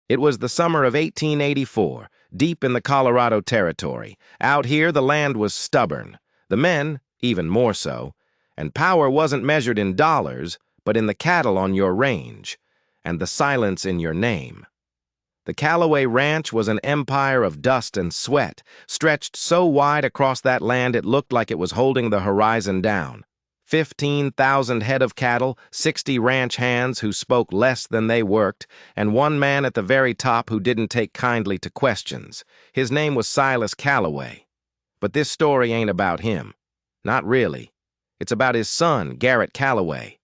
It was the summer of 1884, deep in the Colorado Territory. Out here, the land was stubborn, the men even more so, and power wasn't measured in dollars, but in the cattle on your range, and the silence in your name. The Calloway Ranch was an empire of dust and sweat, stretched so wide across that land it looked like it was holding the horizon down. 15,000 head of cattle, 60 ranch hands who spoke less than they worked, and one man at the very top who didn't take kindly to questions. His name was Silas Calloway. But this story ain't about him. Not really. It's about his son, Garrett Calloway.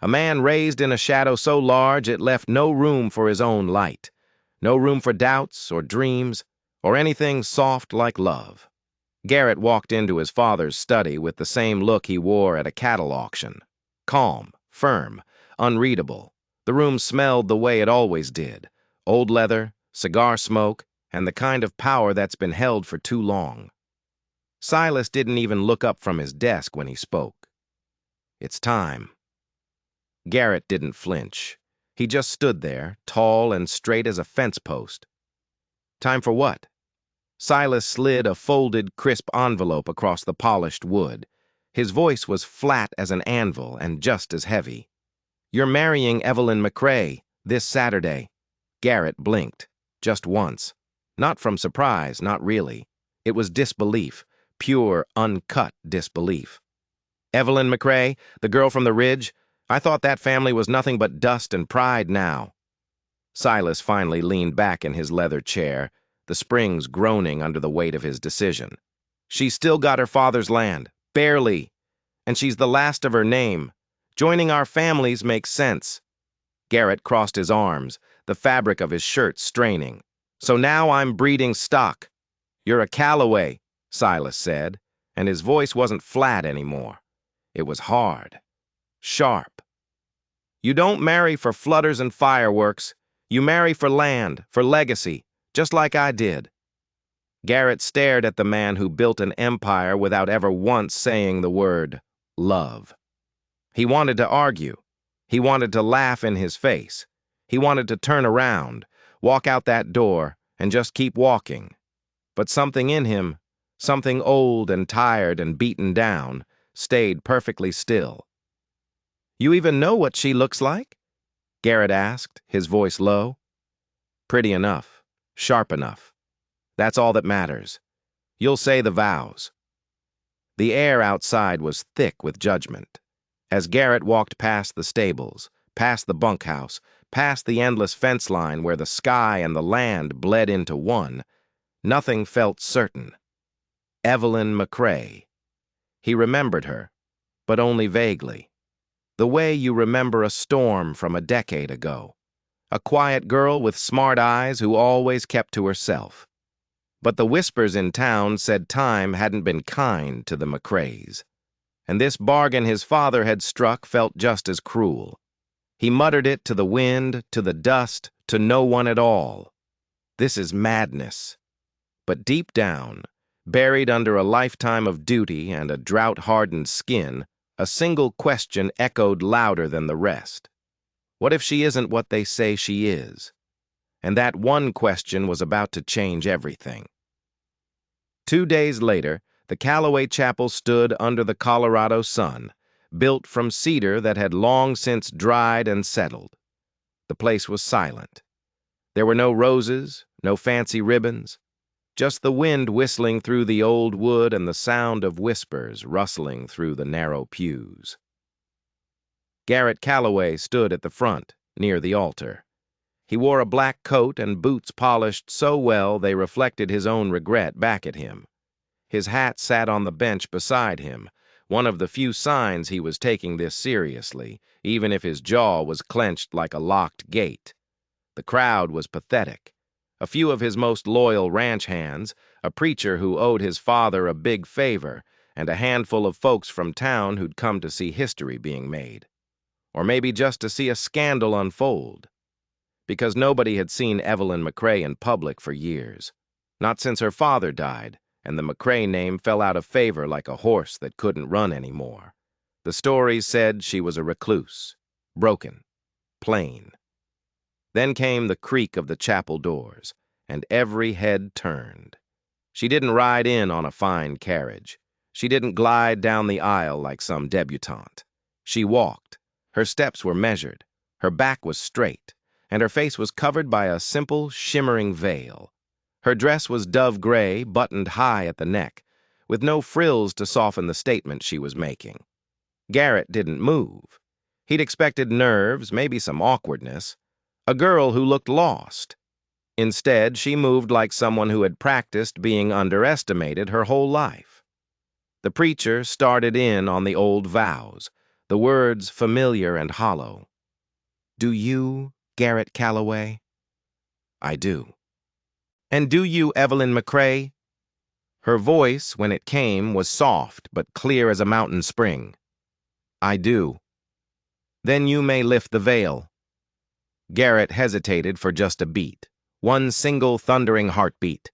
A man raised in a shadow so large it left no room for his own light. No room for doubts or dreams or anything soft like love. Garrett walked into his father's study with the same look he wore at a cattle auction. Calm, firm, unreadable. The room smelled the way it always did. Old leather, cigar smoke, and the kind of power that's been held for too long. Silas didn't even look up from his desk when he spoke. "It's time." Garrett didn't flinch. He just stood there, tall and straight as a fence post. "Time for what?" Silas slid a folded, crisp envelope across the polished wood. His voice was flat as an anvil and just as heavy. "You're marrying Evelyn McCrae this Saturday." Garrett blinked, just once. Not from surprise, not really. It was disbelief, pure, uncut disbelief. "Evelyn McCrae, the girl from the Ridge? I thought that family was nothing but dust and pride now." Silas finally leaned back in his leather chair, the springs groaning under the weight of his decision. "She's still got her father's land, barely, and she's the last of her name. Joining our families makes sense." Garrett crossed his arms, the fabric of his shirt straining. "So now I'm breeding stock." "You're a Calloway," Silas said, and his voice wasn't flat anymore. It was hard, sharp. "You don't marry for flutters and fireworks. You marry for land, for legacy, just like I did." Garrett stared at the man who built an empire without ever once saying the word love. He wanted to argue. He wanted to laugh in his face. He wanted to turn around, walk out that door, and just keep walking. But something in him, something old and tired and beaten down, stayed perfectly still. "You even know what she looks like?" Garrett asked, his voice low. "Pretty enough, sharp enough. That's all that matters. You'll say the vows." The air outside was thick with judgment. As Garrett walked past the stables, past the bunkhouse, past the endless fence line where the sky and the land bled into one, nothing felt certain. Evelyn McCrae. He remembered her, but only vaguely. The way you remember a storm from a decade ago. A quiet girl with smart eyes who always kept to herself. But the whispers in town said time hadn't been kind to the McCraes. And this bargain his father had struck felt just as cruel. He muttered it to the wind, to the dust, to no one at all. This is madness. But deep down, buried under a lifetime of duty and a drought-hardened skin, a single question echoed louder than the rest. What if she isn't what they say she is? And that one question was about to change everything. 2 days later, the Calloway Chapel stood under the Colorado sun, built from cedar that had long since dried and settled. The place was silent. There were no roses, no fancy ribbons, just the wind whistling through the old wood and the sound of whispers rustling through the narrow pews. Garrett Calloway stood at the front, near the altar. He wore a black coat and boots polished so well they reflected his own regret back at him. His hat sat on the bench beside him, one of the few signs he was taking this seriously, even if his jaw was clenched like a locked gate. The crowd was pathetic. A few of his most loyal ranch hands, a preacher who owed his father a big favor, and a handful of folks from town who'd come to see history being made. Or maybe just to see a scandal unfold. Because nobody had seen Evelyn McCrae in public for years. Not since her father died, and the McCrae name fell out of favor like a horse that couldn't run anymore. The stories said she was a recluse, broken, plain. Then came the creak of the chapel doors, and every head turned. She didn't ride in on a fine carriage. She didn't glide down the aisle like some debutante. She walked. Her steps were measured. Her back was straight, and her face was covered by a simple, shimmering veil. Her dress was dove gray, buttoned high at the neck, with no frills to soften the statement she was making. Garrett didn't move. He'd expected nerves, maybe some awkwardness. A girl who looked lost. Instead, she moved like someone who had practiced being underestimated her whole life. The preacher started in on the old vows, the words familiar and hollow. "Do you, Garrett Calloway?" "I do." "And do you, Evelyn McCrae?" Her voice, when it came, was soft but clear as a mountain spring. "I do." "Then you may lift the veil." Garrett hesitated for just a beat, one single thundering heartbeat.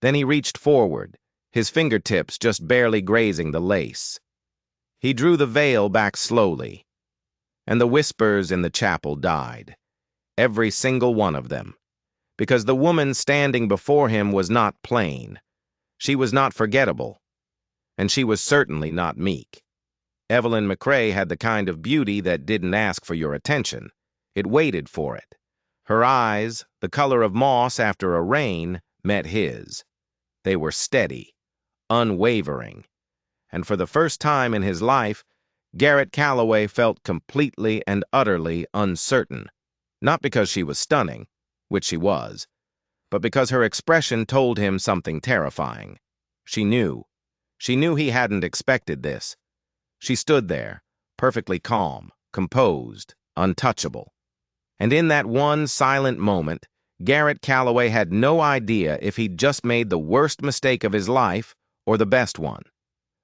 Then he reached forward, his fingertips just barely grazing the lace. He drew the veil back slowly, and the whispers in the chapel died, every single one of them, because the woman standing before him was not plain. She was not forgettable, and she was certainly not meek. Evelyn McCrae had the kind of beauty that didn't ask for your attention. It waited for it. Her eyes, the color of moss after a rain, met his. They were steady, unwavering, and for the first time in his life, Garrett Calloway felt completely and utterly uncertain, not because she was stunning, which she was, but because her expression told him something terrifying. She knew. She knew he hadn't expected this. She stood there, perfectly calm, composed, untouchable. And in that one silent moment, Garrett Calloway had no idea if he'd just made the worst mistake of his life or the best one.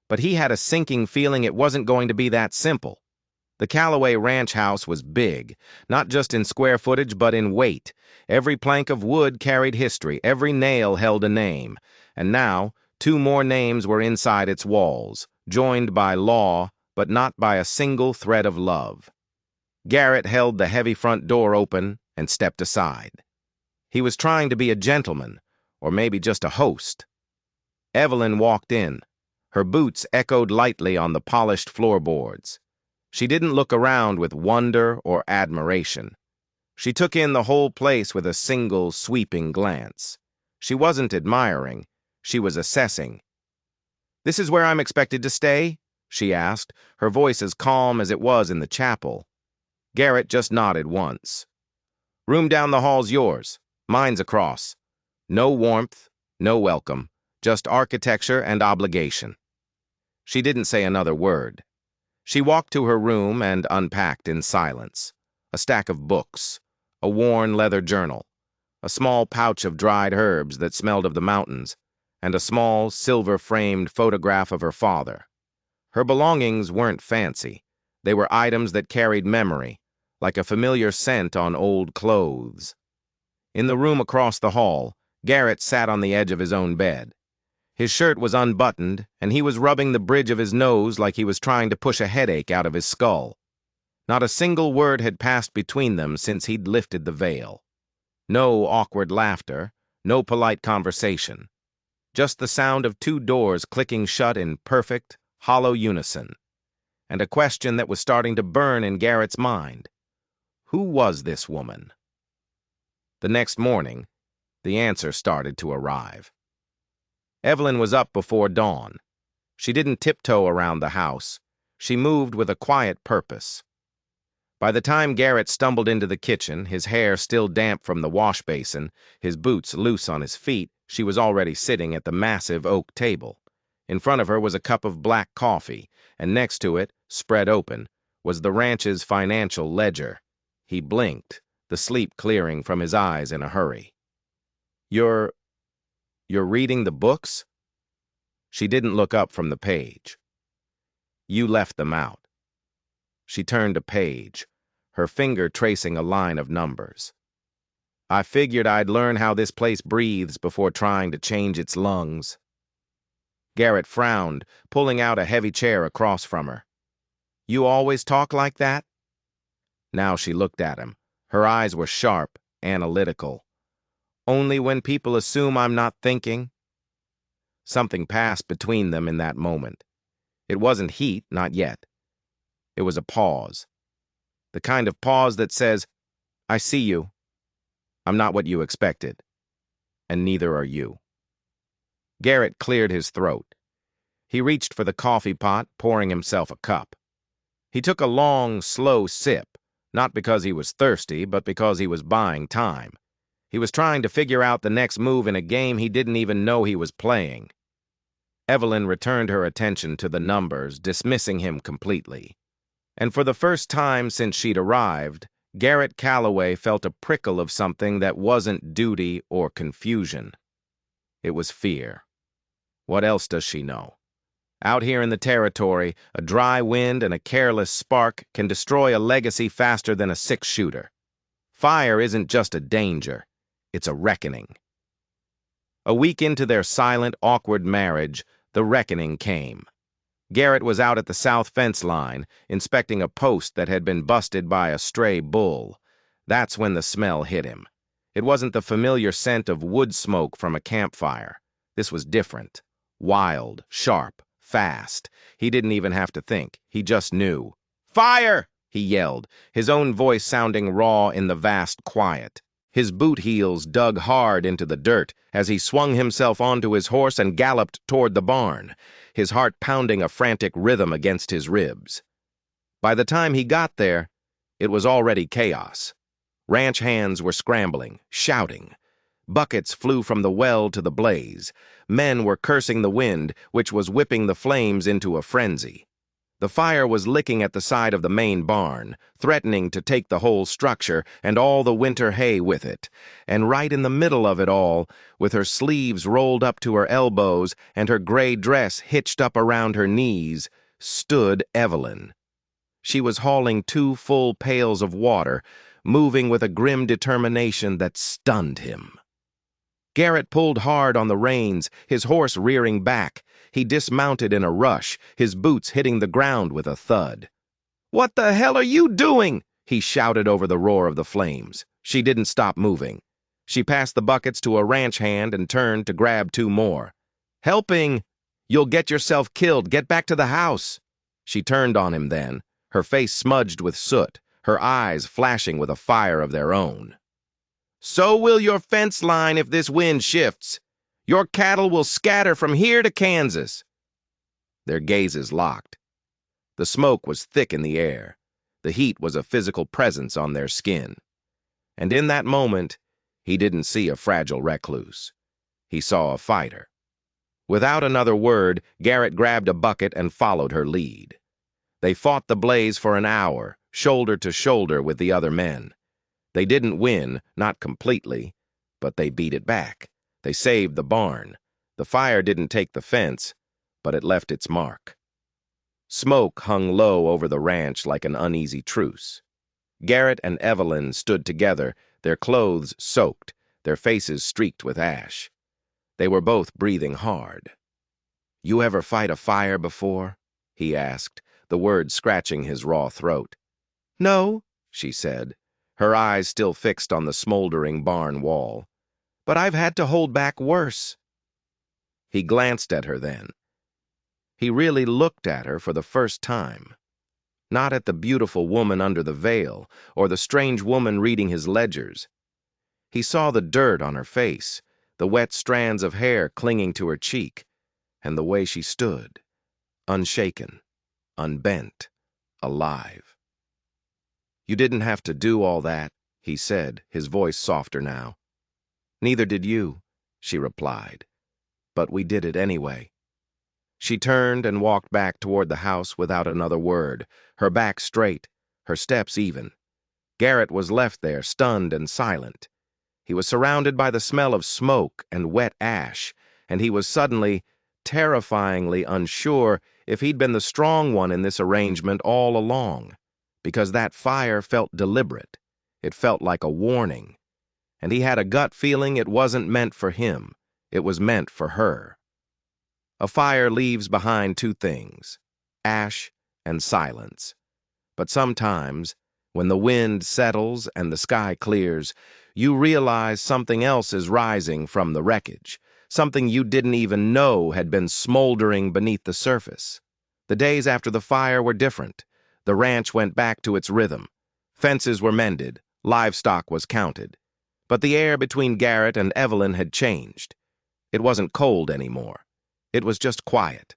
But he had a sinking feeling it wasn't going to be that simple. The Calloway ranch house was big, not just in square footage but in weight. Every plank of wood carried history, every nail held a name. And now, 2 more names were inside its walls, joined by law, but not by a single thread of love. Garrett held the heavy front door open and stepped aside. He was trying to be a gentleman, or maybe just a host. Evelyn walked in. Her boots echoed lightly on the polished floorboards. She didn't look around with wonder or admiration. She took in the whole place with a single, sweeping glance. She wasn't admiring. She was assessing. "This is where I'm expected to stay?" she asked, her voice as calm as it was in the chapel. Garrett just nodded once. "Room down the hall's yours. Mine's across. No warmth, no welcome, just architecture and obligation." She didn't say another word. She walked to her room and unpacked in silence. A stack of books, a worn leather journal, a small pouch of dried herbs that smelled of the mountains, and a small, silver-framed photograph of her father. Her belongings weren't fancy. They were items that carried memory, like a familiar scent on old clothes. In the room across the hall, Garrett sat on the edge of his own bed. His shirt was unbuttoned, and he was rubbing the bridge of his nose like he was trying to push a headache out of his skull. Not a single word had passed between them since he'd lifted the veil. No awkward laughter, no polite conversation. Just the sound of 2 doors clicking shut in perfect, hollow unison. And a question that was starting to burn in Garrett's mind. Who was this woman? The next morning, the answer started to arrive. Evelyn was up before dawn. She didn't tiptoe around the house. She moved with a quiet purpose. By the time Garrett stumbled into the kitchen, his hair still damp from the wash basin, his boots loose on his feet, she was already sitting at the massive oak table. In front of her was a cup of black coffee, and next to it, spread open, was the ranch's financial ledger. He blinked, the sleep clearing from his eyes in a hurry. You're reading the books?" She didn't look up from the page. "You left them out." She turned a page, her finger tracing a line of numbers. "I figured I'd learn how this place breathes before trying to change its lungs." Garrett frowned, pulling out a heavy chair across from her. "You always talk like that?" Now she looked at him, Her eyes were sharp, analytical. Only when people assume I'm not thinking? Something passed between them in that moment. It wasn't heat, not yet. It was a pause. The kind of pause that says, I see you. I'm not what you expected. And neither are you. Garrett cleared his throat. He reached for the coffee pot, pouring himself a cup. He took a long, slow sip, not because he was thirsty, but because he was buying time. He was trying to figure out the next move in a game he didn't even know he was playing. Evelyn returned her attention to the numbers, dismissing him completely. And for the first time since she'd arrived, Garrett Calloway felt a prickle of something that wasn't duty or confusion. It was fear. What else does she know? Out here in the territory, a dry wind and a careless spark can destroy a legacy faster than a six-shooter. Fire isn't just a danger, it's a reckoning. A week into their silent, awkward marriage, the reckoning came. Garrett was out at the south fence line, inspecting a post that had been busted by a stray bull. That's when the smell hit him. It wasn't the familiar scent of wood smoke from a campfire. This was different. Wild, sharp, fast. He didn't even have to think. He just knew. "Fire!" he yelled, his own voice sounding raw in the vast quiet. His boot heels dug hard into the dirt as he swung himself onto his horse and galloped toward the barn, his heart pounding a frantic rhythm against his ribs. By the time he got there, it was already chaos. Ranch hands were scrambling, shouting. Buckets flew from the well to the blaze. Men were cursing the wind, which was whipping the flames into a frenzy. The fire was licking at the side of the main barn, threatening to take the whole structure and all the winter hay with it. And right in the middle of it all, with her sleeves rolled up to her elbows and her gray dress hitched up around her knees, stood Evelyn. She was hauling 2 full pails of water, moving with a grim determination that stunned him. Garrett pulled hard on the reins, his horse rearing back. He dismounted in a rush, his boots hitting the ground with a thud. "What the hell are you doing?" he shouted over the roar of the flames. She didn't stop moving. She passed the buckets to a ranch hand and turned to grab 2 more. "Helping! You'll get yourself killed. Get back to the house." She turned on him then, her face smudged with soot, her eyes flashing with a fire of their own. "So will your fence line if this wind shifts. Your cattle will scatter from here to Kansas." Their gazes locked. The smoke was thick in the air. The heat was a physical presence on their skin. And in that moment, he didn't see a fragile recluse. He saw a fighter. Without another word, Garrett grabbed a bucket and followed her lead. They fought the blaze for an hour, shoulder to shoulder with the other men. They didn't win, not completely, but they beat it back. They saved the barn. The fire didn't take the fence, but it left its mark. Smoke hung low over the ranch like an uneasy truce. Garrett and Evelyn stood together, their clothes soaked, their faces streaked with ash. They were both breathing hard. "You ever fight a fire before?" he asked, the words scratching his raw throat. "No," she said, her eyes still fixed on the smoldering barn wall. "But I've had to hold back worse." He glanced at her then. He really looked at her for the first time. Not at the beautiful woman under the veil, or the strange woman reading his ledgers. He saw the dirt on her face, the wet strands of hair clinging to her cheek, and the way she stood, unshaken, unbent, alive. "You didn't have to do all that," he said, his voice softer now. "Neither did you," she replied. "But we did it anyway." She turned and walked back toward the house without another word, her back straight, her steps even. Garrett was left there, stunned and silent. He was surrounded by the smell of smoke and wet ash, and he was suddenly, terrifyingly unsure if he'd been the strong one in this arrangement all along, because that fire felt deliberate. It felt like a warning. And he had a gut feeling it wasn't meant for him. It was meant for her. A fire leaves behind 2 things, ash and silence. But sometimes, When the wind settles and the sky clears, you realize something else is rising from the wreckage, something you didn't even know had been smoldering beneath the surface. The days after the fire were different. The ranch went back to its rhythm. Fences were mended, livestock was counted. But the air between Garrett and Evelyn had changed. It wasn't cold anymore. It was just quiet,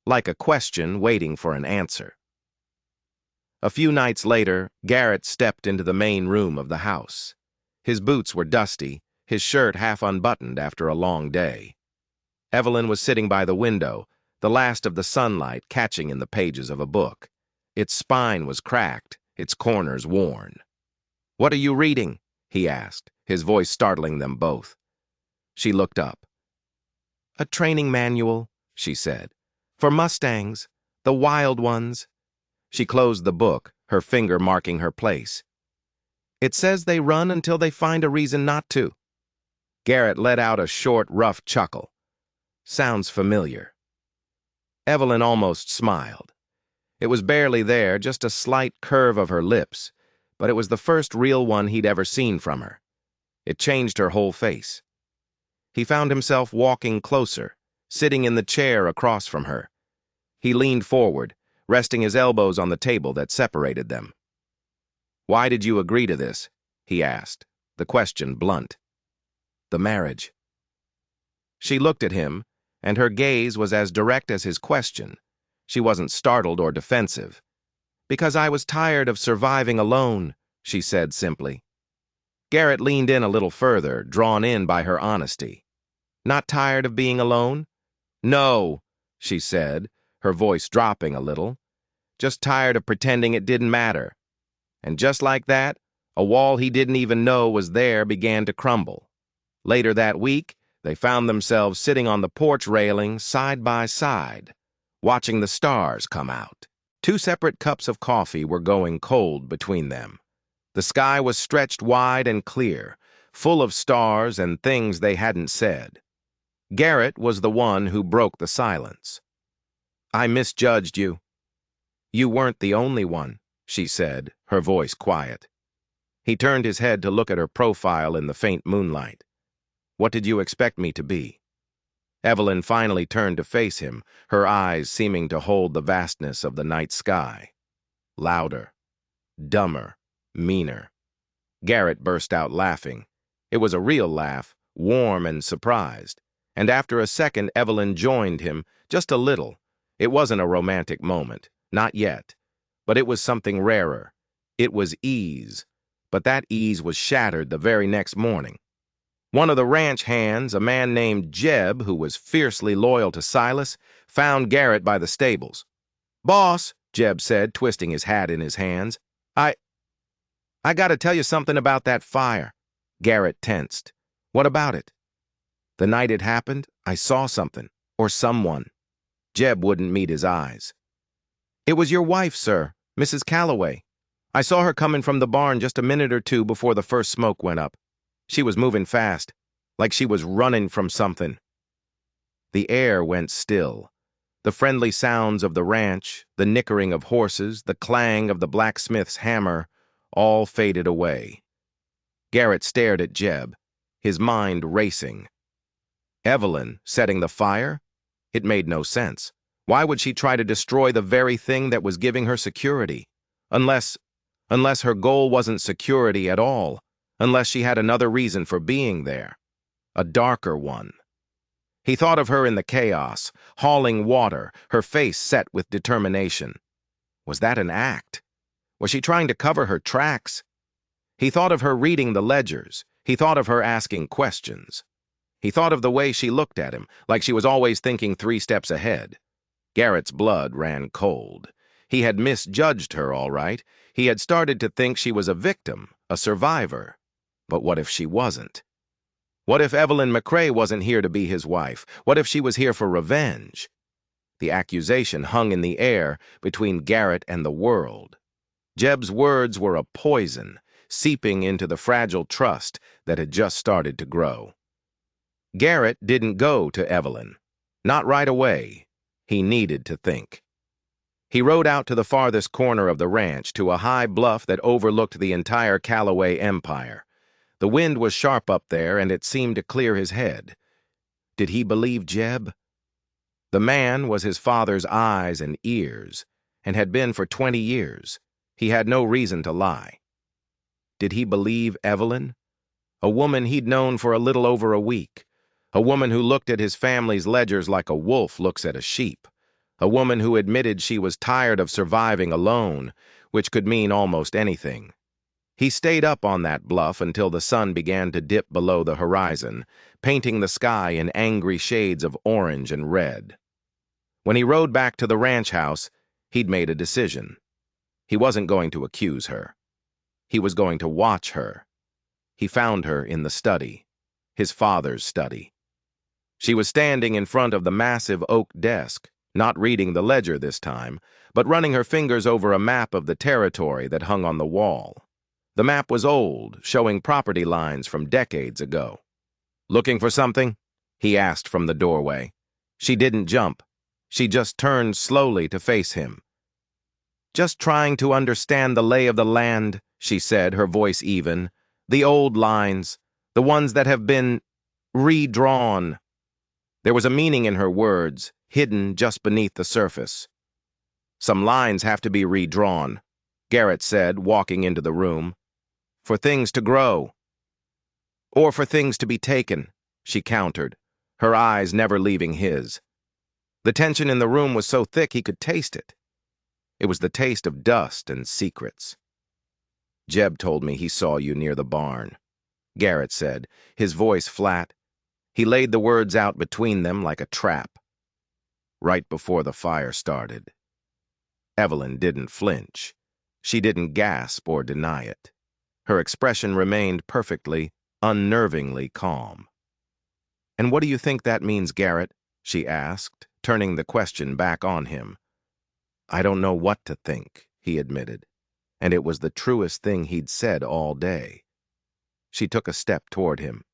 like a question waiting for an answer. A few nights later, Garrett stepped into the main room of the house. His boots were dusty, his shirt half unbuttoned after a long day. Evelyn was sitting by the window, the last of the sunlight catching in the pages of a book. Its spine was cracked, its corners worn. "What are you reading?" he asked, his voice startling them both. She looked up. "A training manual," she said. "For Mustangs, the wild ones." She closed the book, her finger marking her place. "It says they run until they find a reason not to." Garrett let out a short, rough chuckle. "Sounds familiar." Evelyn almost smiled. It was barely there, just a slight curve of her lips, but it was the first real one he'd ever seen from her. It changed her whole face. He found himself walking closer, sitting in the chair across from her. He leaned forward, resting his elbows on the table that separated them. "Why did you agree to this?" he asked, the question blunt. "The marriage." She looked at him, and her gaze was as direct as his question. She wasn't startled or defensive. "Because I was tired of surviving alone," she said simply. Garrett leaned in a little further, drawn in by her honesty. "Not tired of being alone?" "No," she said, her voice dropping a little. "Just tired of pretending it didn't matter." And just like that, a wall he didn't even know was there began to crumble. Later that week, they found themselves sitting on the porch railing side by side, watching the stars come out. 2 separate cups of coffee were going cold between them. The sky was stretched wide and clear, full of stars and things they hadn't said. Garrett was the one who broke the silence. "I misjudged you." "You weren't the only one," she said, her voice quiet. He turned his head to look at her profile in the faint moonlight. "What did you expect me to be?" Evelyn finally turned to face him, her eyes seeming to hold the vastness of the night sky. Louder, dumber, meaner. Garrett burst out laughing. It was a real laugh, warm and surprised. And after a second, Evelyn joined him, just a little. It wasn't a romantic moment, not yet. But it was something rarer. It was ease. But that ease was shattered the very next morning. One of the ranch hands, a man named Jeb, who was fiercely loyal to Silas, found Garrett by the stables. "Boss," Jeb said, twisting his hat in his hands, I gotta tell you something about that fire." Garrett tensed. "What about it?" "The night it happened, I saw something, or someone." Jeb wouldn't meet his eyes. "It was your wife, sir, Mrs. Calloway. I saw her coming from the barn just a minute or two before the first smoke went up. She was moving fast, like she was running from something." The air went still. The friendly sounds of the ranch, the nickering of horses, the clang of the blacksmith's hammer, all faded away. Garrett stared at Jeb, his mind racing. Evelyn setting the fire? It made no sense. Why would she try to destroy the very thing that was giving her security? Unless her goal wasn't security at all, unless she had another reason for being there. A darker one. He thought of her in the chaos, hauling water, her face set with determination. Was that an act? Was she trying to cover her tracks? He thought of her reading the ledgers. He thought of her asking questions. He thought of the way she looked at him, like she was always thinking 3 steps ahead. Garrett's blood ran cold. He had misjudged her, all right. He had started to think she was a victim, a survivor. But what if she wasn't? What if Evelyn McCrae wasn't here to be his wife? What if she was here for revenge? The accusation hung in the air between Garrett and the world. Jeb's words were a poison, seeping into the fragile trust that had just started to grow. Garrett didn't go to Evelyn. Not right away. He needed to think. He rode out to the farthest corner of the ranch, to a high bluff that overlooked the entire Calloway empire. The wind was sharp up there, and it seemed to clear his head. Did he believe Jeb? The man was his father's eyes and ears, and had been for 20 years. He had no reason to lie. Did he believe Evelyn? A woman he'd known for a little over a week. A woman who looked at his family's ledgers like a wolf looks at a sheep. A woman who admitted she was tired of surviving alone, which could mean almost anything. He stayed up on that bluff until the sun began to dip below the horizon, painting the sky in angry shades of orange and red. When he rode back to the ranch house, he'd made a decision. He wasn't going to accuse her. He was going to watch her. He found her in the study, his father's study. She was standing in front of the massive oak desk, not reading the ledger this time, but running her fingers over a map of the territory that hung on the wall. The map was old, showing property lines from decades ago. "Looking for something?" he asked from the doorway. She didn't jump. She just turned slowly to face him. "Just trying to understand the lay of the land," she said, her voice even. "The old lines, the ones that have been redrawn." There was a meaning in her words, hidden just beneath the surface. "Some lines have to be redrawn," Garrett said, walking into the room. "For things to grow." "Or for things to be taken," she countered, her eyes never leaving his. The tension in the room was so thick he could taste it. It was the taste of dust and secrets. "Jeb told me he saw you near the barn," Garrett said, his voice flat. He laid the words out between them like a trap. "Right before the fire started." Evelyn didn't flinch. She didn't gasp or deny it. Her expression remained perfectly, unnervingly calm. "And what do you think that means, Garrett?" she asked, turning the question back on him. "I don't know what to think," he admitted, and it was the truest thing he'd said all day. She took a step toward him.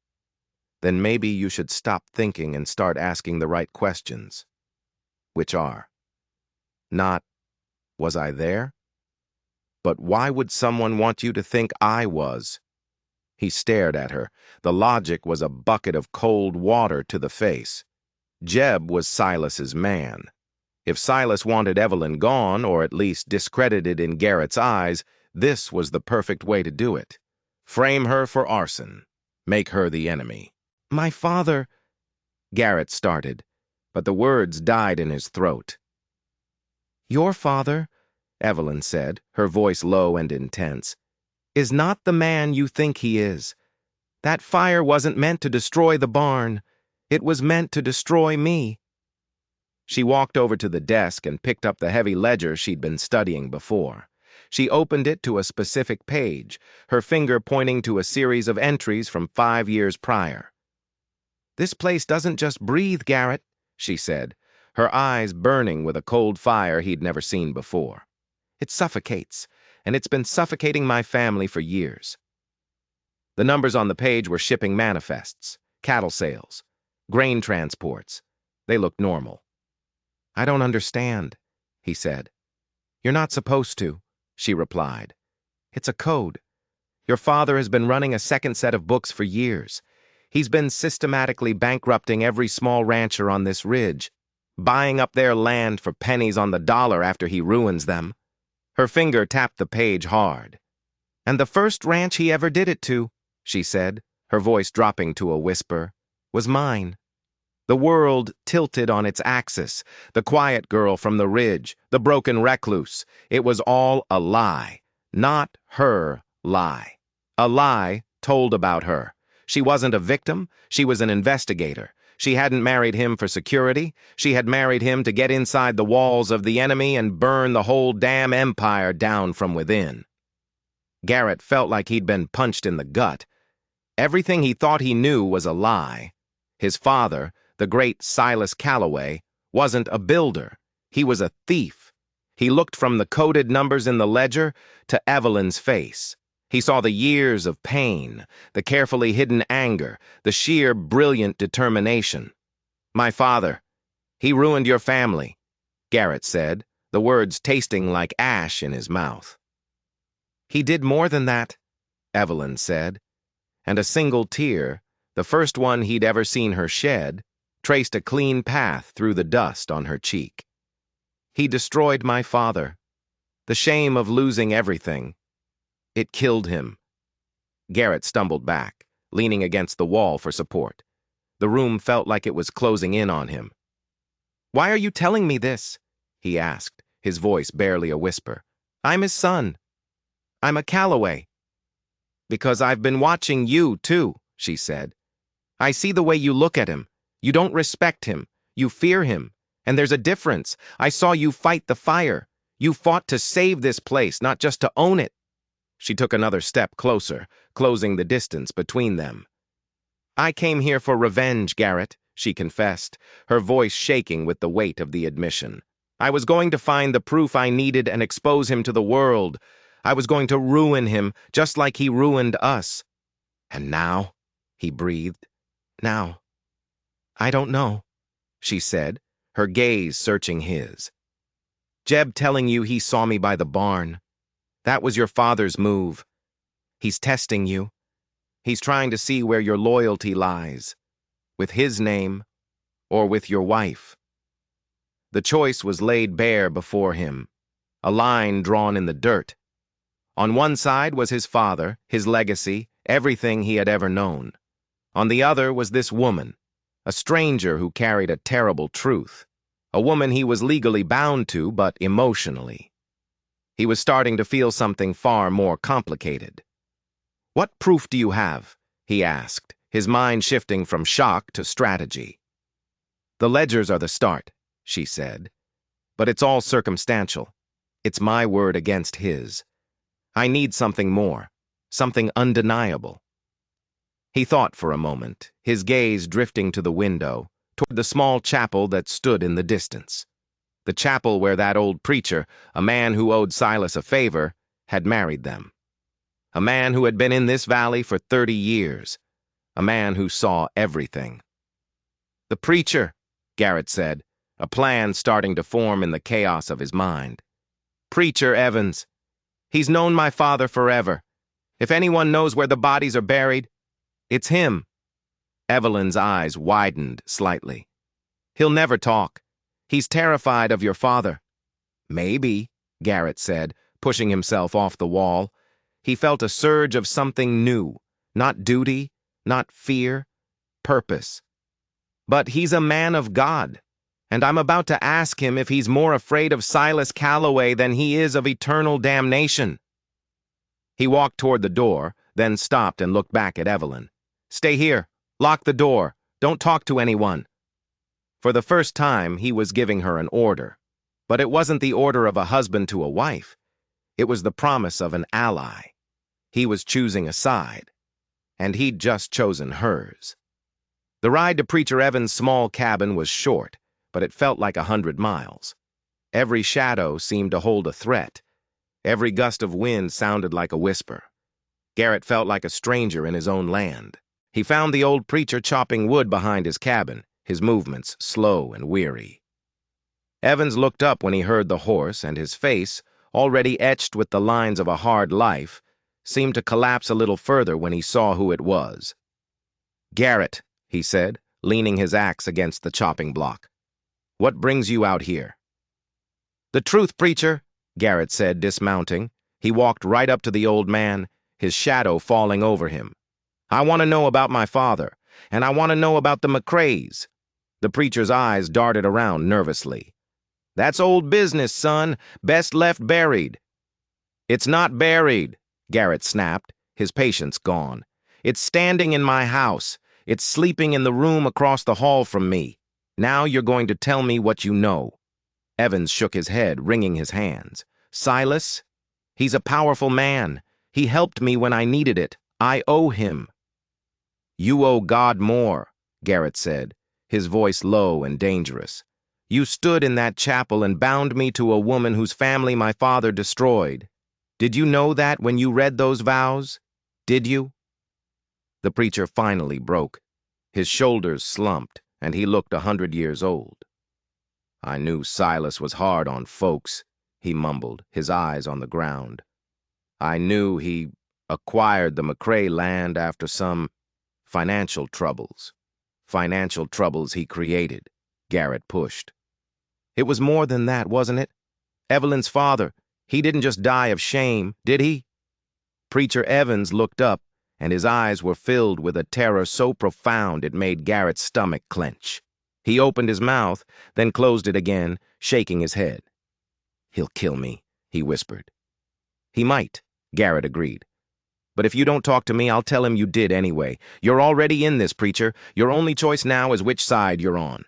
"Then maybe you should stop thinking and start asking the right questions." "Which are?" Not, "Was I there?" but "Why would someone want you to think I was?" He stared at her. The logic was a bucket of cold water to the face. Jeb was Silas's man. If Silas wanted Evelyn gone, or at least discredited in Garrett's eyes, this was the perfect way to do it. Frame her for arson. Make her the enemy. "My father," Garrett started, but the words died in his throat. "Your father," Evelyn said, her voice low and intense, "is not the man you think he is. That fire wasn't meant to destroy the barn. It was meant to destroy me." She walked over to the desk and picked up the heavy ledger she'd been studying before. She opened it to a specific page, her finger pointing to a series of entries from 5 years prior. "This place doesn't just breathe, Garrett," she said, her eyes burning with a cold fire he'd never seen before. "It suffocates, and it's been suffocating my family for years." The numbers on the page were shipping manifests, cattle sales, grain transports. They looked normal. "I don't understand," he said. "You're not supposed to," she replied. "It's a code. Your father has been running a second set of books for years. He's been systematically bankrupting every small rancher on this ridge, buying up their land for pennies on the dollar after he ruins them." Her finger tapped the page hard. "And the first ranch he ever did it to," she said, her voice dropping to a whisper, "was mine. The world tilted on its axis, the quiet girl from the ridge, the broken recluse. It was all a lie, not her lie. A lie told about her. She wasn't a victim, she was an investigator. She hadn't married him for security. She had married him to get inside the walls of the enemy and burn the whole damn empire down from within." Garrett felt like he'd been punched in the gut. Everything he thought he knew was a lie. His father, the great Silas Calloway, wasn't a builder. He was a thief. He looked from the coded numbers in the ledger to Evelyn's face. He saw the years of pain, the carefully hidden anger, the sheer brilliant determination. "My father, he ruined your family," Garrett said, the words tasting like ash in his mouth. "He did more than that," Evelyn said, and a single tear, the first one he'd ever seen her shed, traced a clean path through the dust on her cheek. "He destroyed my father. The shame of losing everything. It killed him." Garrett stumbled back, leaning against the wall for support. The room felt like it was closing in on him. "Why are you telling me this?" he asked, his voice barely a whisper. "I'm his son. I'm a Calloway." "Because I've been watching you, too," she said. "I see the way you look at him. You don't respect him. You fear him. And there's a difference. I saw you fight the fire. You fought to save this place, not just to own it." She took another step closer, closing the distance between them. "I came here for revenge, Garrett," she confessed, her voice shaking with the weight of the admission. "I was going to find the proof I needed and expose him to the world. I was going to ruin him, just like he ruined us. And now," he breathed, "now, I don't know," she said, her gaze searching his. "Jeb telling you he saw me by the barn. That was your father's move. He's testing you. He's trying to see where your loyalty lies, with his name or with your wife." The choice was laid bare before him, a line drawn in the dirt. On one side was his father, his legacy, everything he had ever known. On the other was this woman, a stranger who carried a terrible truth, a woman he was legally bound to, but emotionally. He was starting to feel something far more complicated. "What proof do you have?" he asked, his mind shifting from shock to strategy. "The ledgers are the start," she said. "But it's all circumstantial. It's my word against his. I need something more, something undeniable." He thought for a moment, his gaze drifting to the window, toward the small chapel that stood in the distance. The chapel where that old preacher, a man who owed Silas a favor, had married them. A man who had been in this valley for 30 years. A man who saw everything. "The preacher," Garrett said, a plan starting to form in the chaos of his mind. "Preacher Evans. He's known my father forever. If anyone knows where the bodies are buried, it's him." Evelyn's eyes widened slightly. "He'll never talk. He's terrified of your father." "Maybe," Garrett said, pushing himself off the wall. He felt a surge of something new, not duty, not fear, purpose. "But he's a man of God, and I'm about to ask him if he's more afraid of Silas Calloway than he is of eternal damnation." He walked toward the door, then stopped and looked back at Evelyn. "Stay here. Lock the door. Don't talk to anyone." For the first time, he was giving her an order. But it wasn't the order of a husband to a wife. It was the promise of an ally. He was choosing a side. And he'd just chosen hers. The ride to Preacher Evans' small cabin was short, but it felt like 100 miles. Every shadow seemed to hold a threat. Every gust of wind sounded like a whisper. Garrett felt like a stranger in his own land. He found the old preacher chopping wood behind his cabin, his movements slow and weary. Evans looked up when he heard the horse, and his face, already etched with the lines of a hard life, seemed to collapse a little further when he saw who it was. "Garrett," he said, leaning his axe against the chopping block. "What brings you out here?" "The truth, preacher," Garrett said, dismounting. He walked right up to the old man, his shadow falling over him. "I want to know about my father, and I want to know about the McCraes." The preacher's eyes darted around nervously. "That's old business, son. Best left buried." "It's not buried," Garrett snapped, his patience gone. "It's standing in my house. It's sleeping in the room across the hall from me. Now you're going to tell me what you know." Evans shook his head, wringing his hands. "Silas? He's a powerful man. He helped me when I needed it. I owe him." "You owe God more," Garrett said, his voice low and dangerous. "You stood in that chapel and bound me to a woman whose family my father destroyed. Did you know that when you read those vows? Did you?" The preacher finally broke. His shoulders slumped, and he looked 100 years old. I knew Silas was hard on folks, he mumbled, his eyes on the ground. I knew he acquired the McCrae land after some financial troubles. Financial troubles he created, Garrett pushed. It was more than that, wasn't it? Evelyn's father, he didn't just die of shame, did he? Preacher Evans looked up, and his eyes were filled with a terror so profound it made Garrett's stomach clench. He opened his mouth, then closed it again, shaking his head. "He'll kill me," he whispered. "He might," Garrett agreed. "But if you don't talk to me, I'll tell him you did anyway. You're already in this, preacher. Your only choice now is which side you're on."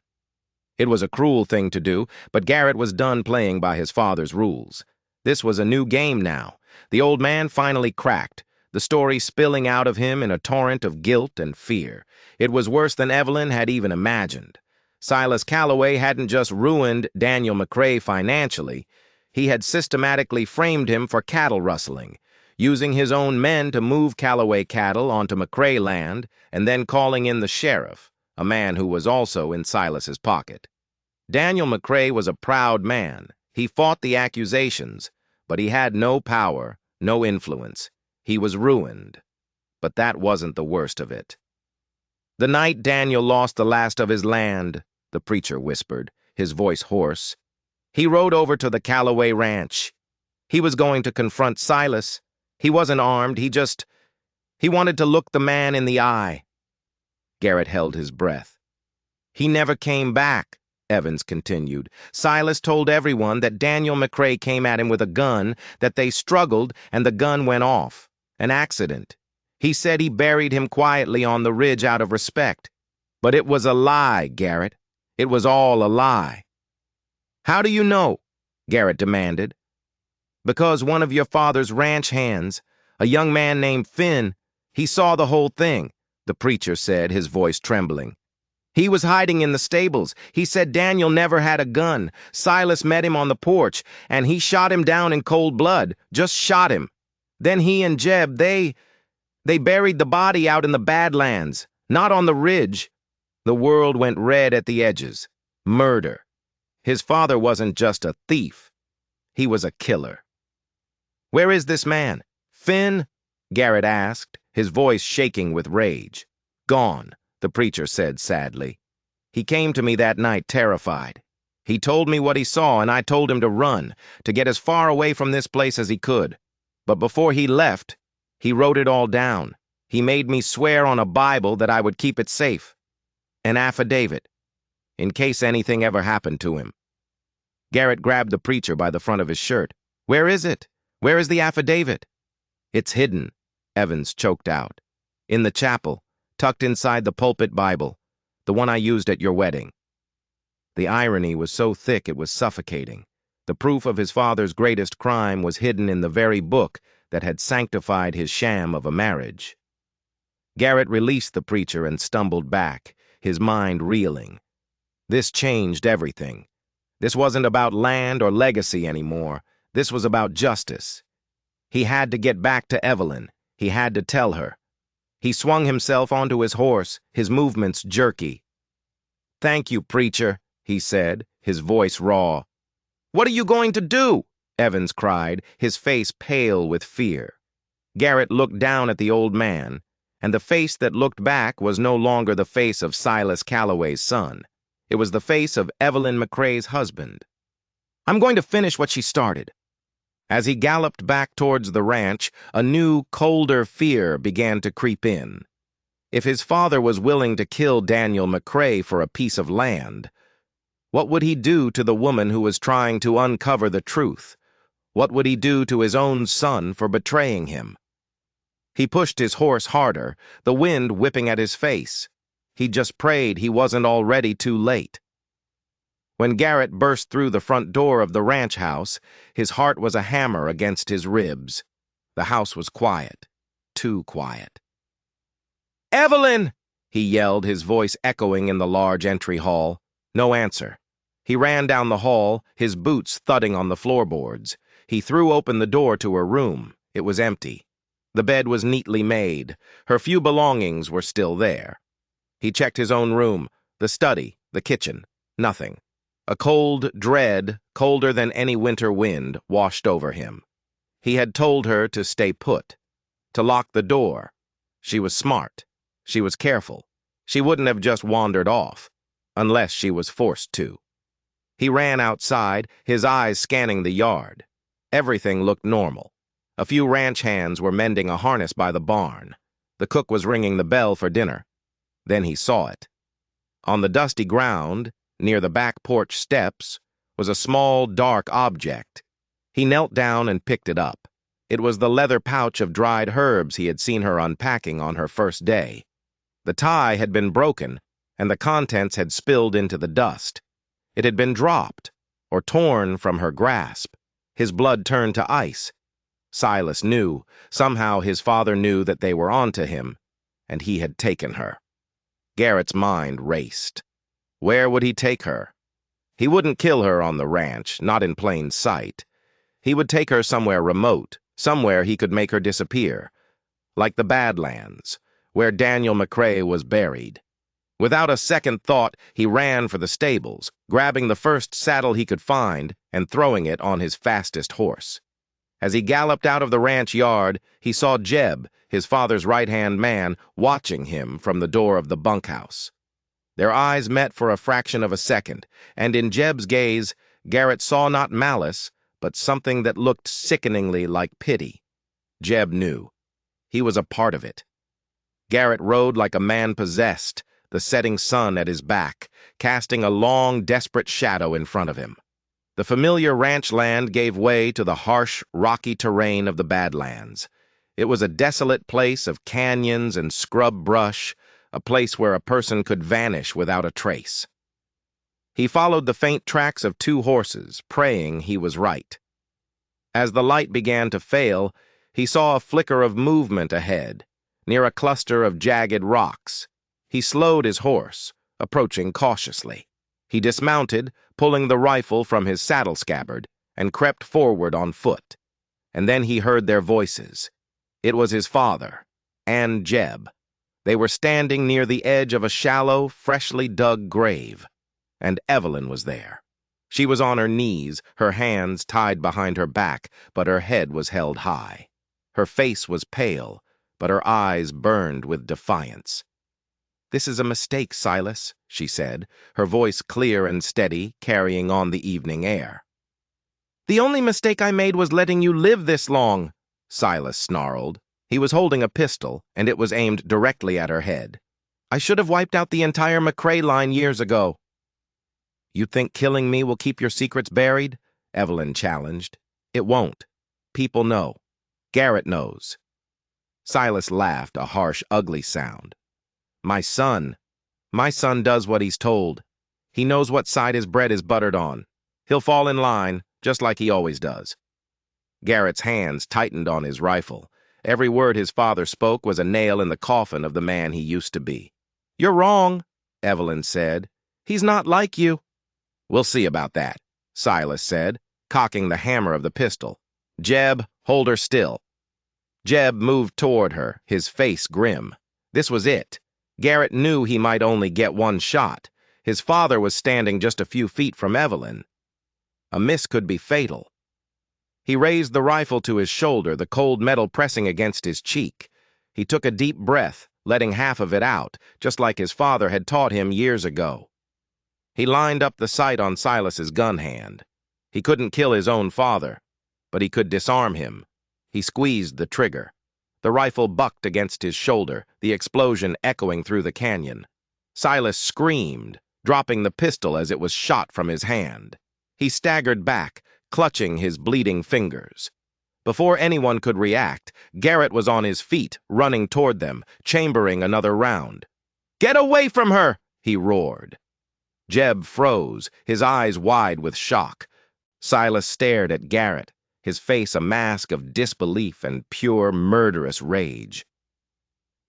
It was a cruel thing to do, but Garrett was done playing by his father's rules. This was a new game now. The old man finally cracked, the story spilling out of him in a torrent of guilt and fear. It was worse than Evelyn had even imagined. Silas Calloway hadn't just ruined Daniel McCrae financially, he had systematically framed him for cattle rustling, using his own men to move Calloway cattle onto McCrae land and then calling in the sheriff, a man who was also in Silas's pocket. Daniel McCrae was a proud man. He fought the accusations, but he had no power, no influence. He was ruined. But that wasn't the worst of it. "The night Daniel lost the last of his land," the preacher whispered, his voice hoarse, "he rode over to the Calloway ranch. He was going to confront Silas. He wasn't armed, he wanted to look the man in the eye." Garrett held his breath. "He never came back," Evans continued. "Silas told everyone that Daniel McCrae came at him with a gun, that they struggled, and the gun went off. An accident. He said he buried him quietly on the ridge out of respect. But it was a lie, Garrett. It was all a lie." "How do you know?" Garrett demanded. "Because one of your father's ranch hands, a young man named Finn, he saw the whole thing," the preacher said, his voice trembling. "He was hiding in the stables. He said Daniel never had a gun. Silas met him on the porch, and he shot him down in cold blood, just shot him. Then he and Jeb, they buried the body out in the Badlands, not on the ridge." The world went red at the edges. Murder. His father wasn't just a thief. He was a killer. "Where is this man? Finn?" Garrett asked, his voice shaking with rage. "Gone," the preacher said sadly. "He came to me that night terrified. He told me what he saw, and I told him to run, to get as far away from this place as he could. But before he left, he wrote it all down. He made me swear on a Bible that I would keep it safe. An affidavit, in case anything ever happened to him." Garrett grabbed the preacher by the front of his shirt. "Where is it? Where is the affidavit?" "It's hidden," Evans choked out. "In the chapel, tucked inside the pulpit Bible, the one I used at your wedding." The irony was so thick it was suffocating. The proof of his father's greatest crime was hidden in the very book that had sanctified his sham of a marriage. Garrett released the preacher and stumbled back, his mind reeling. This changed everything. This wasn't about land or legacy anymore. This was about justice. He had to get back to Evelyn. He had to tell her. He swung himself onto his horse, his movements jerky. "Thank you, preacher," he said, his voice raw. "What are you going to do?" Evans cried, his face pale with fear. Garrett looked down at the old man, and the face that looked back was no longer the face of Silas Calloway's son. It was the face of Evelyn McCrae's husband. "I'm going to finish what she started." As he galloped back towards the ranch, a new, colder fear began to creep in. If his father was willing to kill Daniel McCrae for a piece of land, what would he do to the woman who was trying to uncover the truth? What would he do to his own son for betraying him? He pushed his horse harder, the wind whipping at his face. He just prayed he wasn't already too late. When Garrett burst through the front door of the ranch house, his heart was a hammer against his ribs. The house was quiet, too quiet. "Evelyn!" he yelled, his voice echoing in the large entry hall. No answer. He ran down the hall, his boots thudding on the floorboards. He threw open the door to her room. It was empty. The bed was neatly made. Her few belongings were still there. He checked his own room, the study, the kitchen. Nothing. A cold dread, colder than any winter wind, washed over him. He had told her to stay put, to lock the door. She was smart. She was careful. She wouldn't have just wandered off, unless she was forced to. He ran outside, his eyes scanning the yard. Everything looked normal. A few ranch hands were mending a harness by the barn. The cook was ringing the bell for dinner. Then he saw it. On the dusty ground, near the back porch steps, was a small, dark object. He knelt down and picked it up. It was the leather pouch of dried herbs he had seen her unpacking on her first day. The tie had been broken, and the contents had spilled into the dust. It had been dropped, or torn from her grasp. His blood turned to ice. Silas knew, somehow his father knew that they were onto him, and he had taken her. Garrett's mind raced. Where would he take her? He wouldn't kill her on the ranch, not in plain sight. He would take her somewhere remote, somewhere he could make her disappear, like the Badlands, where Daniel McCrae was buried. Without a second thought, he ran for the stables, grabbing the first saddle he could find and throwing it on his fastest horse. As he galloped out of the ranch yard, he saw Jeb, his father's right-hand man, watching him from the door of the bunkhouse. Their eyes met for a fraction of a second, and in Jeb's gaze, Garrett saw not malice, but something that looked sickeningly like pity. Jeb knew. He was a part of it. Garrett rode like a man possessed, the setting sun at his back, casting a long, desperate shadow in front of him. The familiar ranch land gave way to the harsh, rocky terrain of the Badlands. It was a desolate place of canyons and scrub brush, a place where a person could vanish without a trace. He followed the faint tracks of two horses, praying he was right. As the light began to fail, he saw a flicker of movement ahead, near a cluster of jagged rocks. He slowed his horse, approaching cautiously. He dismounted, pulling the rifle from his saddle scabbard, and crept forward on foot. And then he heard their voices. It was his father, and Jeb. They were standing near the edge of a shallow, freshly dug grave, and Evelyn was there. She was on her knees, her hands tied behind her back, but her head was held high. Her face was pale, but her eyes burned with defiance. "This is a mistake, Silas," she said, her voice clear and steady, carrying on the evening air. "The only mistake I made was letting you live this long," Silas snarled. He was holding a pistol, and it was aimed directly at her head. "I should have wiped out the entire McCrae line years ago." "You think killing me will keep your secrets buried?" Evelyn challenged. "It won't. People know. Garrett knows." Silas laughed, a harsh, ugly sound. My son does what he's told. He knows what side his bread is buttered on. He'll fall in line, just like he always does." Garrett's hands tightened on his rifle. Every word his father spoke was a nail in the coffin of the man he used to be. "You're wrong," Evelyn said. "He's not like you." "We'll see about that," Silas said, cocking the hammer of the pistol. "Jeb, hold her still." Jeb moved toward her, his face grim. This was it. Garrett knew he might only get one shot. His father was standing just a few feet from Evelyn. A miss could be fatal. He raised the rifle to his shoulder, the cold metal pressing against his cheek. He took a deep breath, letting half of it out, just like his father had taught him years ago. He lined up the sight on Silas's gun hand. He couldn't kill his own father, but he could disarm him. He squeezed the trigger. The rifle bucked against his shoulder, the explosion echoing through the canyon. Silas screamed, dropping the pistol as it was shot from his hand. He staggered back, clutching his bleeding fingers. Before anyone could react, Garrett was on his feet, running toward them, chambering another round. "Get away from her!" he roared. Jeb froze, his eyes wide with shock. Silas stared at Garrett, his face a mask of disbelief and pure, murderous rage.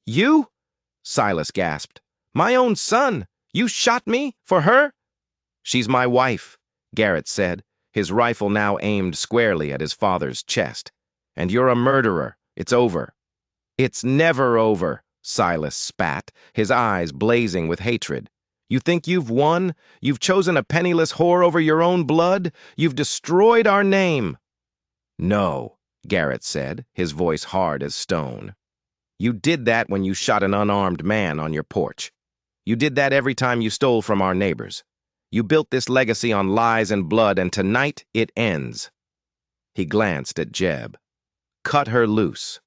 "You?" Silas gasped. "My own son! You shot me? For her?" "She's my wife," Garrett said, his rifle now aimed squarely at his father's chest. "And you're a murderer. It's over." "It's never over," Silas spat, his eyes blazing with hatred. You think you've won? You've chosen a penniless whore over your own blood? You've destroyed our name." "No," Garrett said, his voice hard as stone. "You did that when you shot an unarmed man on your porch. You did that every time you stole from our neighbors. You built this legacy on lies and blood, and tonight it ends." He glanced at Jeb. "Cut her loose."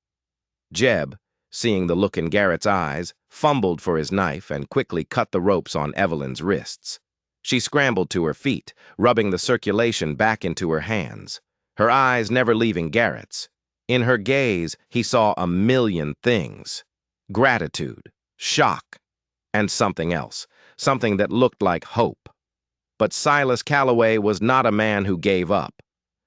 Jeb, seeing the look in Garrett's eyes, fumbled for his knife and quickly cut the ropes on Evelyn's wrists. She scrambled to her feet, rubbing the circulation back into her hands, her eyes never leaving Garrett's. In her gaze, he saw a million things: gratitude, shock, and something else, something that looked like hope. But Silas Calloway was not a man who gave up.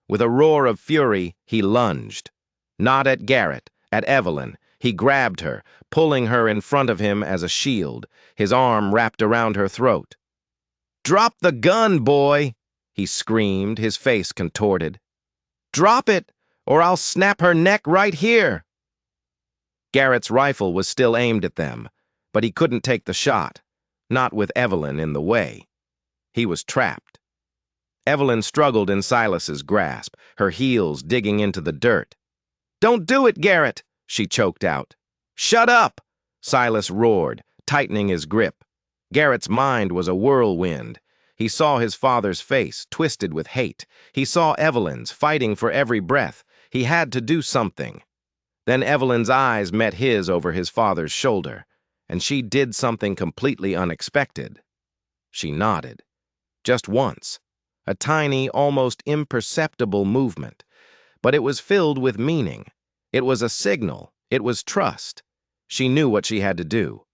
With a roar of fury, he lunged. Not at Garrett, at Evelyn. He grabbed her, pulling her in front of him as a shield, his arm wrapped around her throat. "Drop the gun, boy!" he screamed, his face contorted. "Drop it, or I'll snap her neck right here!" Garrett's rifle was still aimed at them, but he couldn't take the shot, not with Evelyn in the way. He was trapped. Evelyn struggled in Silas's grasp, her heels digging into the dirt. "Don't do it, Garrett!" she choked out. "Shut up!" Silas roared, tightening his grip. Garrett's mind was a whirlwind. He saw his father's face, twisted with hate. He saw Evelyn's, fighting for every breath. He had to do something. Then Evelyn's eyes met his over his father's shoulder, and she did something completely unexpected. She nodded. Just once. A tiny, almost imperceptible movement. But it was filled with meaning. It was a signal. It was trust. She knew what she had to do.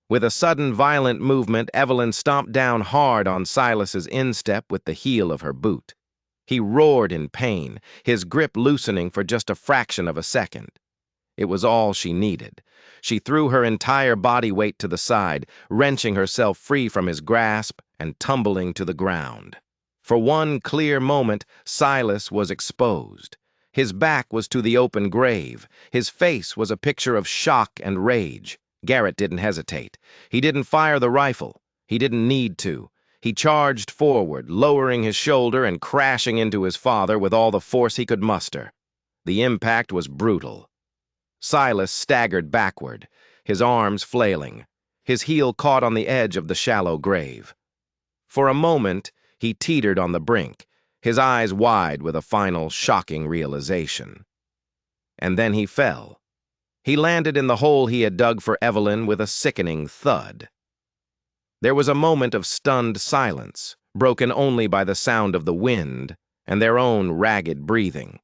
With a sudden, violent movement, Evelyn stomped down hard on Silas's instep with the heel of her boot. He roared in pain, his grip loosening for just a fraction of a second. It was all she needed. She threw her entire body weight to the side, wrenching herself free from his grasp and tumbling to the ground. For one clear moment, Silas was exposed. His back was to the open grave. His face was a picture of shock and rage. Garrett didn't hesitate. He didn't fire the rifle. He didn't need to. He charged forward, lowering his shoulder and crashing into his father with all the force he could muster. The impact was brutal. Silas staggered backward, his arms flailing. His heel caught on the edge of the shallow grave. For a moment, he teetered on the brink, his eyes wide with a final, shocking realization. And then he fell. He landed in the hole he had dug for Evelyn with a sickening thud. There was a moment of stunned silence, broken only by the sound of the wind and their own ragged breathing.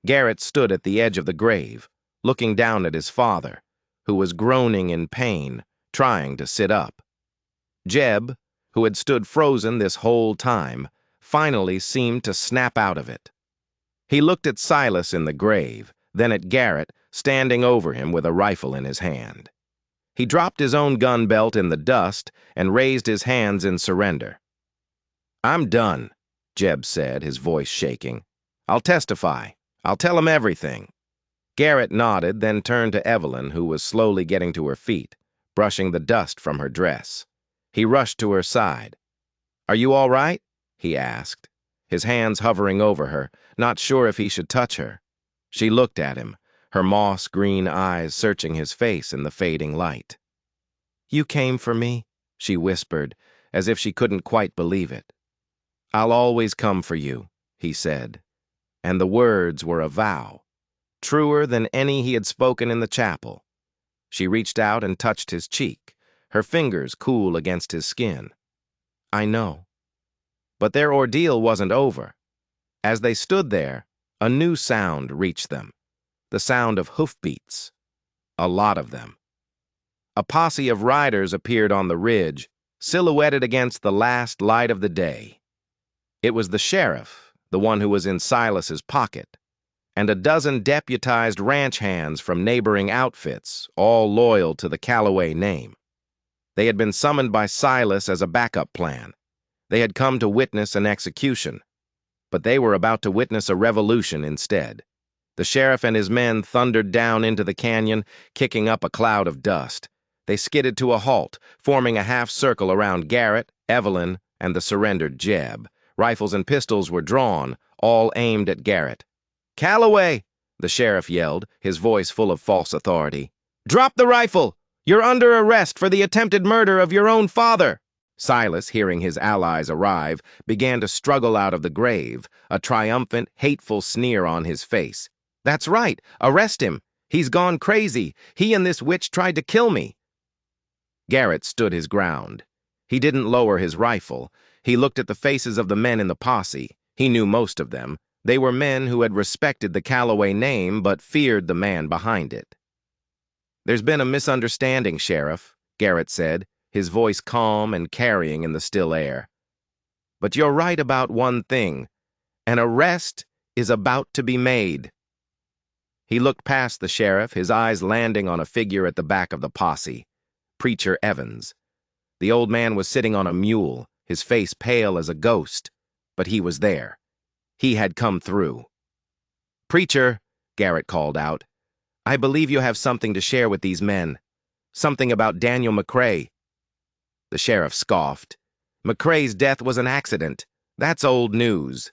Garrett stood at the edge of the grave, looking down at his father, who was groaning in pain, trying to sit up. Jeb, who had stood frozen this whole time, finally seemed to snap out of it. He looked at Silas in the grave, then at Garrett, standing over him with a rifle in his hand. He dropped his own gun belt in the dust and raised his hands in surrender. "I'm done," Jeb said, his voice shaking. "I'll testify. I'll tell him everything." Garrett nodded, then turned to Evelyn, who was slowly getting to her feet, brushing the dust from her dress. He rushed to her side. "Are you all right?" he asked, his hands hovering over her, not sure if he should touch her. She looked at him, her moss-green eyes searching his face in the fading light. "You came for me," she whispered, as if she couldn't quite believe it. "I'll always come for you," he said, and the words were a vow, truer than any he had spoken in the chapel. She reached out and touched his cheek, her fingers cool against his skin. "I know." But their ordeal wasn't over. As they stood there, a new sound reached them, the sound of hoofbeats. A lot of them. A posse of riders appeared on the ridge, silhouetted against the last light of the day. It was the sheriff, the one who was in Silas's pocket, and a dozen deputized ranch hands from neighboring outfits, all loyal to the Calloway name. They had been summoned by Silas as a backup plan. They had come to witness an execution, but they were about to witness a revolution instead. The sheriff and his men thundered down into the canyon, kicking up a cloud of dust. They skidded to a halt, forming a half circle around Garrett, Evelyn, and the surrendered Jeb. Rifles and pistols were drawn, all aimed at Garrett. "Calloway!" the sheriff yelled, his voice full of false authority. "Drop the rifle! You're under arrest for the attempted murder of your own father!" Silas, hearing his allies arrive, began to struggle out of the grave, a triumphant, hateful sneer on his face. "That's right! Arrest him! He's gone crazy! He and this witch tried to kill me!" Garrett stood his ground. He didn't lower his rifle. He looked at the faces of the men in the posse. He knew most of them. They were men who had respected the Calloway name but feared the man behind it. "There's been a misunderstanding, Sheriff," Garrett said, his voice calm and carrying in the still air. "But you're right about one thing. An arrest is about to be made." He looked past the sheriff, his eyes landing on a figure at the back of the posse, Preacher Evans. The old man was sitting on a mule, his face pale as a ghost, but he was there. He had come through. "Preacher," Garrett called out, "I believe you have something to share with these men. Something about Daniel McCrae." The sheriff scoffed. "McCrae's death was an accident. That's old news."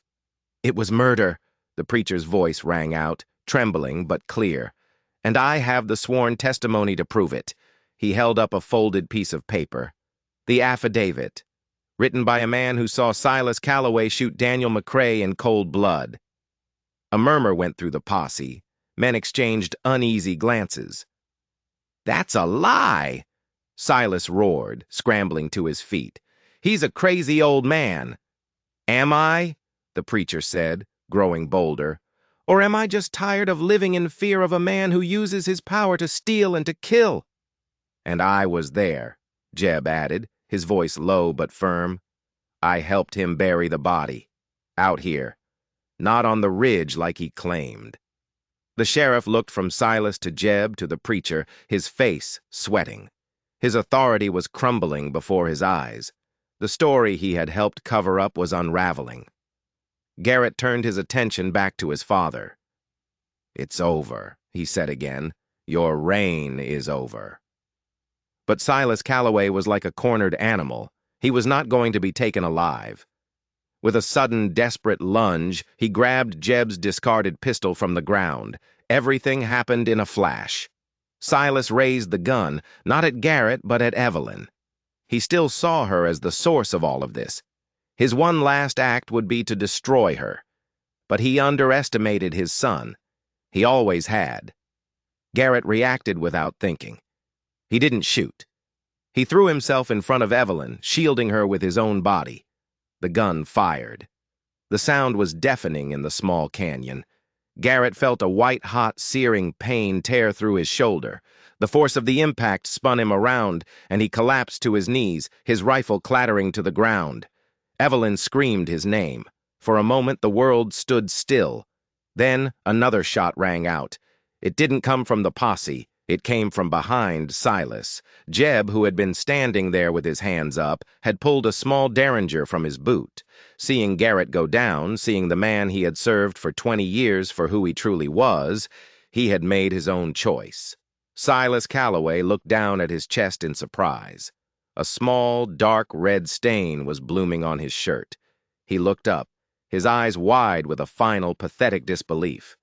"It was murder," the preacher's voice rang out, trembling but clear. "And I have the sworn testimony to prove it." He held up a folded piece of paper. "The affidavit, written by a man who saw Silas Calloway shoot Daniel McCrae in cold blood." A murmur went through the posse. Men exchanged uneasy glances. "That's a lie!" Silas roared, scrambling to his feet. "He's a crazy old man." "Am I?" the preacher said, growing bolder. "Or am I just tired of living in fear of a man who uses his power to steal and to kill?" "And I was there," Jeb added, his voice low but firm. "I helped him bury the body. Out here. Not on the ridge like he claimed." The sheriff looked from Silas to Jeb to the preacher, his face sweating. His authority was crumbling before his eyes. The story he had helped cover up was unraveling. Garrett turned his attention back to his father. "It's over," he said again. "Your reign is over." But Silas Calloway was like a cornered animal. He was not going to be taken alive. With a sudden, desperate lunge, he grabbed Jeb's discarded pistol from the ground. Everything happened in a flash. Silas raised the gun, not at Garrett, but at Evelyn. He still saw her as the source of all of this. His one last act would be to destroy her. But he underestimated his son. He always had. Garrett reacted without thinking. He didn't shoot. He threw himself in front of Evelyn, shielding her with his own body. The gun fired. The sound was deafening in the small canyon. Garrett felt a white-hot, searing pain tear through his shoulder. The force of the impact spun him around, and he collapsed to his knees, his rifle clattering to the ground. Evelyn screamed his name. For a moment, the world stood still. Then another shot rang out. It didn't come from the posse. It came from behind Silas. Jeb, who had been standing there with his hands up, had pulled a small derringer from his boot. Seeing Garrett go down, seeing the man he had served for 20 years for who he truly was, he had made his own choice. Silas Calloway looked down at his chest in surprise. A small, dark red stain was blooming on his shirt. He looked up, his eyes wide with a final, pathetic disbelief.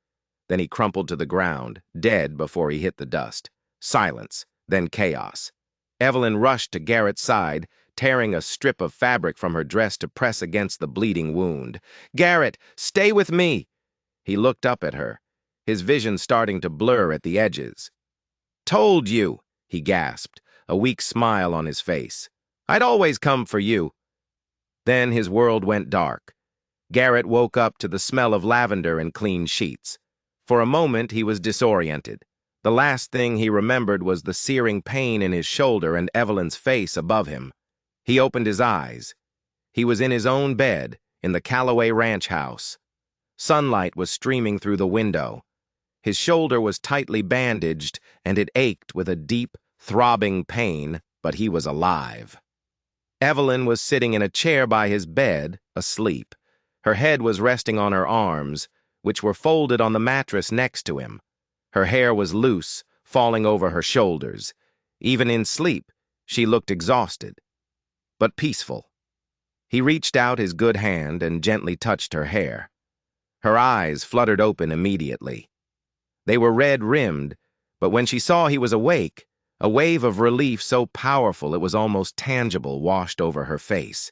Then he crumpled to the ground, dead before he hit the dust. Silence, then chaos. Evelyn rushed to Garrett's side, tearing a strip of fabric from her dress to press against the bleeding wound. "Garrett, stay with me!" He looked up at her, his vision starting to blur at the edges. "Told you," he gasped, a weak smile on his face. "I'd always come for you." Then his world went dark. Garrett woke up to the smell of lavender and clean sheets. For a moment, he was disoriented. The last thing he remembered was the searing pain in his shoulder and Evelyn's face above him. He opened his eyes. He was in his own bed, in the Calloway ranch house. Sunlight was streaming through the window. His shoulder was tightly bandaged, and it ached with a deep, throbbing pain, but he was alive. Evelyn was sitting in a chair by his bed, asleep. Her head was resting on her arms, which were folded on the mattress next to him. Her hair was loose, falling over her shoulders. Even in sleep, she looked exhausted, but peaceful. He reached out his good hand and gently touched her hair. Her eyes fluttered open immediately. They were red-rimmed, but when she saw he was awake, a wave of relief so powerful it was almost tangible washed over her face.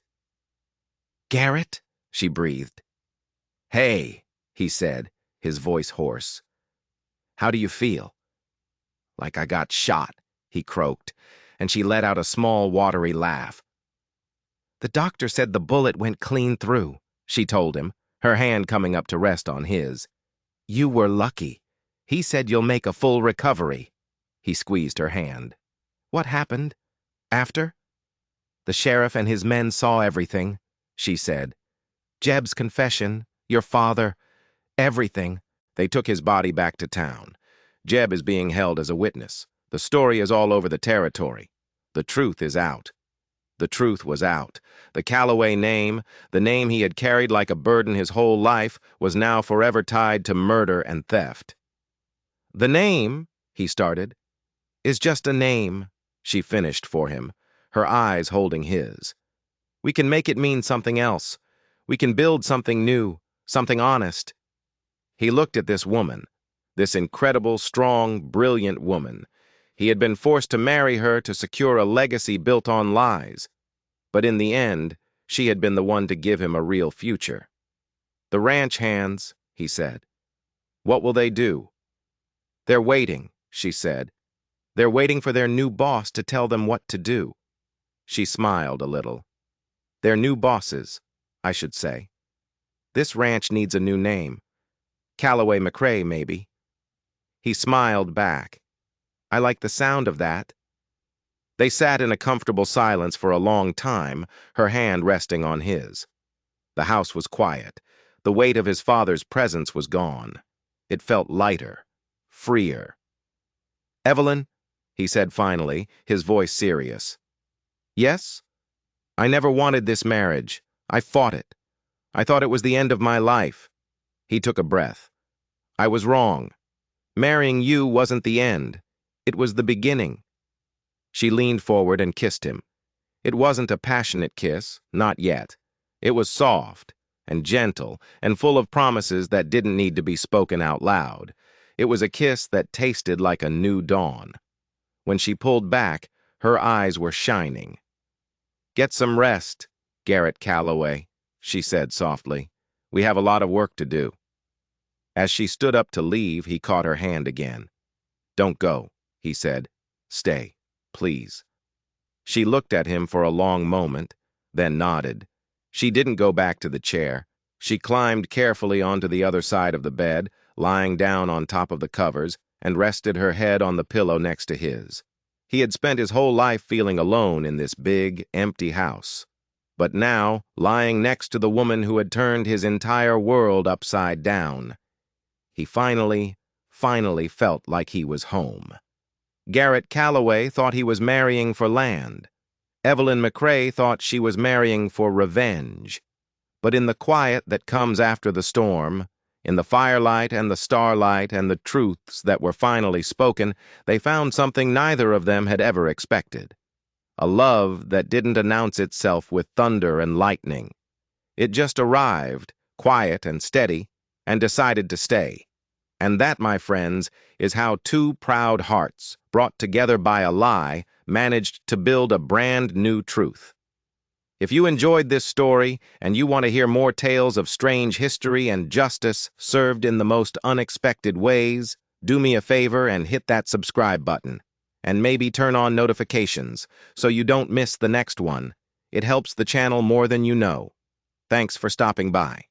"Garrett?" she breathed. "Hey," he said, his voice hoarse. "How do you feel?" "Like I got shot," he croaked, and she let out a small, watery laugh. "The doctor said the bullet went clean through," she told him, her hand coming up to rest on his. "You were lucky. He said you'll make a full recovery." He squeezed her hand. "What happened? After?" "The sheriff and his men saw everything," she said. "Jeb's confession, your father, everything." "They took his body back to town. Jeb is being held as a witness. The story is all over the territory. The truth is out." The truth was out. The Calloway name, the name he had carried like a burden his whole life, was now forever tied to murder and theft. "The name," he started, "is just a name," she finished for him, her eyes holding his. "We can make it mean something else. We can build something new, something honest." He looked at this woman, this incredible, strong, brilliant woman. He had been forced to marry her to secure a legacy built on lies. But in the end, she had been the one to give him a real future. "The ranch hands," he said. "What will they do?" "They're waiting," she said. "They're waiting for their new boss to tell them what to do." She smiled a little. "Their new bosses, I should say. This ranch needs a new name. Calloway McCrae, maybe." He smiled back. "I like the sound of that." They sat in a comfortable silence for a long time, her hand resting on his. The house was quiet. The weight of his father's presence was gone. It felt lighter, freer. "Evelyn," he said finally, his voice serious. "Yes? I never wanted this marriage. I fought it. I thought it was the end of my life." He took a breath. "I was wrong. Marrying you wasn't the end. It was the beginning." She leaned forward and kissed him. It wasn't a passionate kiss, not yet. It was soft and gentle and full of promises that didn't need to be spoken out loud. It was a kiss that tasted like a new dawn. When she pulled back, her eyes were shining. "Get some rest, Garrett Calloway," she said softly. "We have a lot of work to do." As she stood up to leave, he caught her hand again. "Don't go," he said. "Stay, please." She looked at him for a long moment, then nodded. She didn't go back to the chair. She climbed carefully onto the other side of the bed, lying down on top of the covers, and rested her head on the pillow next to his. He had spent his whole life feeling alone in this big, empty house. But now, lying next to the woman who had turned his entire world upside down, he finally felt like he was home. Garrett Calloway thought he was marrying for land. Evelyn McCrae thought she was marrying for revenge. But in the quiet that comes after the storm, in the firelight and the starlight and the truths that were finally spoken, they found something neither of them had ever expected. A love that didn't announce itself with thunder and lightning. It just arrived, quiet and steady, and decided to stay. And that, my friends, is how two proud hearts, brought together by a lie, managed to build a brand new truth. If you enjoyed this story and you want to hear more tales of strange history and justice served in the most unexpected ways, do me a favor and hit that subscribe button. And maybe turn on notifications so you don't miss the next one. It helps the channel more than you know. Thanks for stopping by.